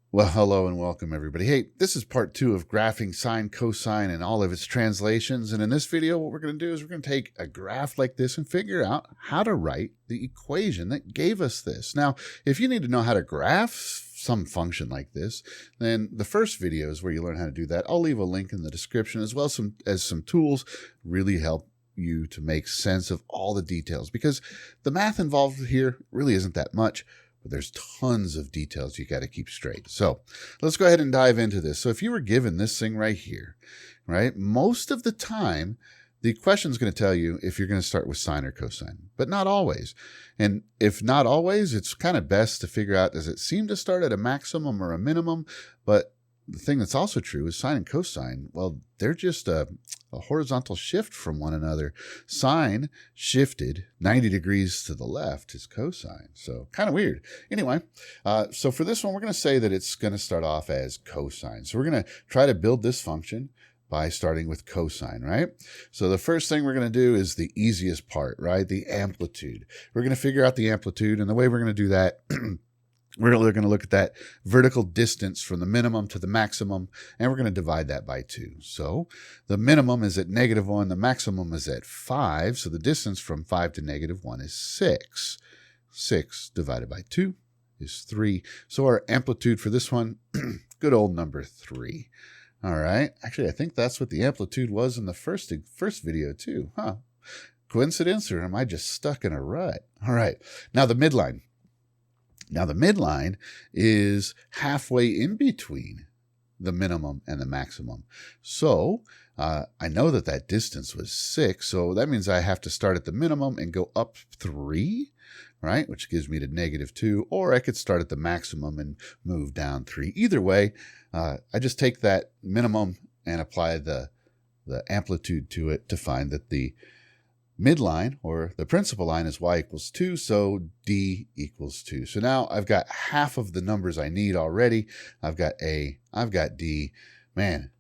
Well, hello and welcome everybody. Hey, this is part 2 of graphing sine, cosine, and all of its translations. And in this video, what we're going to do is we're going to take a graph like this and figure out how to write the equation that gave us this. Now, if you need to know how to graph some function like this, then the first video is where you learn how to do that. I'll leave a link in the description as well as some tools really help you to make sense of all the details, because the math involved here really isn't that much. There's tons of details you got to keep straight. So let's go ahead and dive into this. So if you were given this thing right here, right, most of the time, the question is going to tell you if you're going to start with sine or cosine, but not always. And if not always, it's kind of best to figure out, does it seem to start at a maximum or a minimum? But the thing that's also true is sine and cosine, well, they're just a horizontal shift from one another. Sine shifted 90 degrees to the left is cosine. So kind of weird. Anyway, so for this one, we're going to say that it's going to start off as cosine. So we're going to try to build this function by starting with cosine, right? So the first thing we're going to do is the easiest part, right? The amplitude. We're going to figure out the amplitude, and the way we're going to do that we're going to look at that vertical distance from the minimum to the maximum, and we're going to divide that by 2. So the minimum is at -1, the maximum is at 5, so the distance from 5 to -1 is 6. 6 divided by 2 is 3. So our amplitude for this one, good old number 3. All right. Actually, I think that's what the amplitude was in the first video too. Huh? Coincidence, or am I just stuck in a rut? All right. Now the midline. Now, the midline is halfway in between the minimum and the maximum. So I know that that distance was 6. So that means I have to start at the minimum and go up 3, right? Which gives me to -2. Or I could start at the maximum and move down 3. Either way, I just take that minimum and apply the amplitude to it to find that the midline, or the principal line, is y equals 2, so d equals 2. So now I've got half of the numbers I need already. I've got A, I've got D. Man,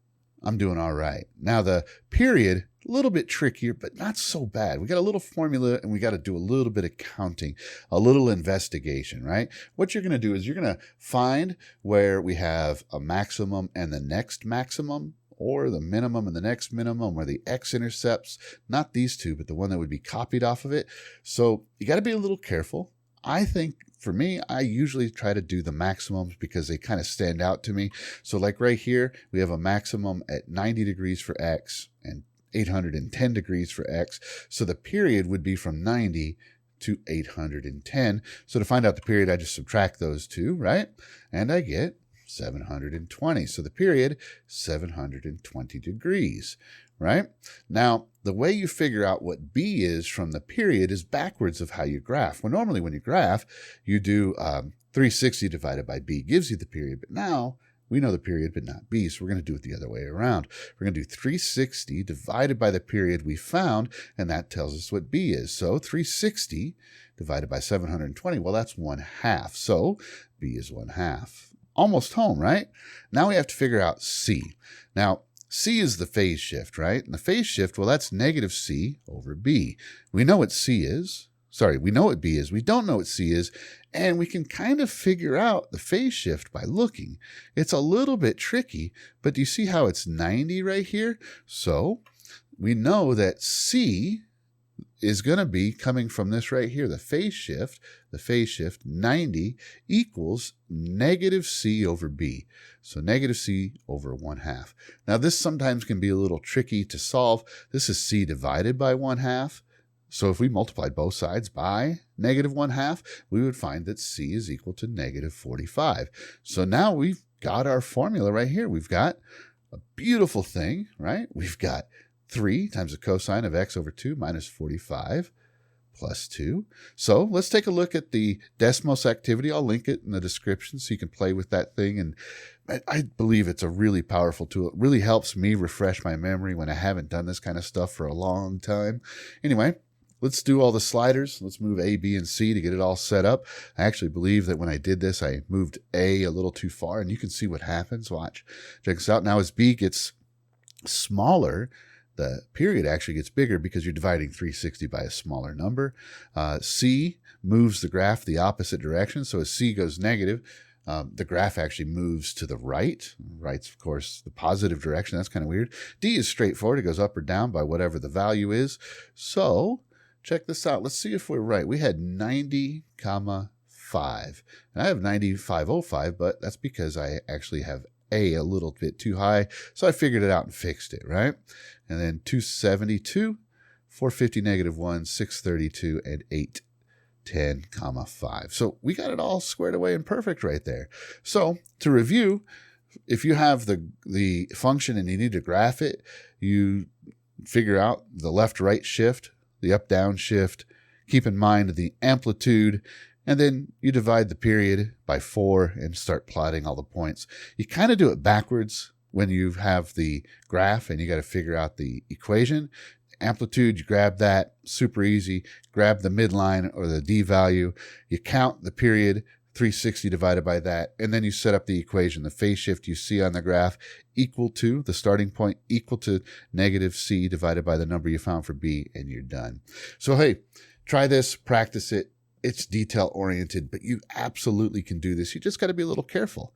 I'm doing all right. Now the period, a little bit trickier, but not so bad. We got a little formula, and we got to do a little bit of counting, a little investigation, right? What you're going to do is you're going to find where we have a maximum and the next maximum, or the minimum and the next minimum, where the x-intercepts, not these two, but the one that would be copied off of it. So you got to be a little careful. I think for me, I usually try to do the maximums because they kind of stand out to me. So like right here, we have a maximum at 90 degrees for x and 810 degrees for x. So the period would be from 90 to 810. So to find out the period, I just subtract those two, right? And I get 720. So the period, 720 degrees, right? Now, the way you figure out what B is from the period is backwards of how you graph. Well, normally when you graph, you do 360 divided by B gives you the period. But now we know the period, but not B. So we're going to do it the other way around. We're going to do 360 divided by the period we found, and that tells us what B is. So 360 divided by 720, well, that's 1/2. So B is 1/2. Almost home, right? Now we have to figure out C. Now, C is the phase shift, right? And the phase shift, well, that's -C over B. We know what C is. Sorry, we know what B is. We don't know what C is. And we can kind of figure out the phase shift by looking. It's a little bit tricky, but do you see how it's 90 right here? So we know that C is going to be coming from this right here, the phase shift 90 equals -C over B. So -C over 1/2. Now this sometimes can be a little tricky to solve. This is C divided by 1/2. So if we multiplied both sides by -1/2, we would find that C is equal to -45. So now we've got our formula right here. We've got a beautiful thing, right? We've got 3 times the cosine of x over 2 minus 45 plus 2. So let's take a look at the Desmos activity. I'll link it in the description so you can play with that thing. And I believe it's a really powerful tool. It really helps me refresh my memory when I haven't done this kind of stuff for a long time. Anyway, let's do all the sliders. Let's move A, B, and C to get it all set up. I actually believe that when I did this, I moved A a little too far, and you can see what happens. Watch. Check this out. Now as B gets smaller, the period actually gets bigger because you're dividing 360 by a smaller number. C moves the graph the opposite direction. So as C goes negative, the graph actually moves to the right. Right's, of course, the positive direction. That's kind of weird. D is straightforward. It goes up or down by whatever the value is. So check this out. Let's see if we're right. We had 90, 5. And I have 9505, but that's because I actually have a little bit too high. So I figured it out and fixed it, right? And then 272, 450, -1, 632, and 810, 5. So we got it all squared away and perfect right there. So to review, if you have the function and you need to graph it, you figure out the left-right shift, the up-down shift, keep in mind the amplitude, and then you divide the period by 4 and start plotting all the points. You kind of do it backwards when you have the graph and you got to figure out the equation. Amplitude, you grab that, super easy. Grab the midline or the D value. You count the period, 360 divided by that, and then you set up the equation. The phase shift you see on the graph equal to, the starting point equal to -c divided by the number you found for B, and you're done. So hey, try this, practice it. It's detail oriented, but you absolutely can do this. You just got to be a little careful.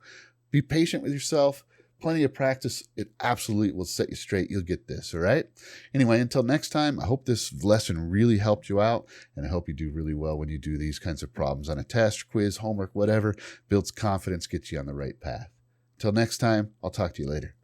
Be patient with yourself. Plenty of practice. It absolutely will set you straight. You'll get this, all right? Anyway, until next time, I hope this lesson really helped you out, and I hope you do really well when you do these kinds of problems on a test, quiz, homework, whatever. Builds confidence, gets you on the right path. Until next time, I'll talk to you later.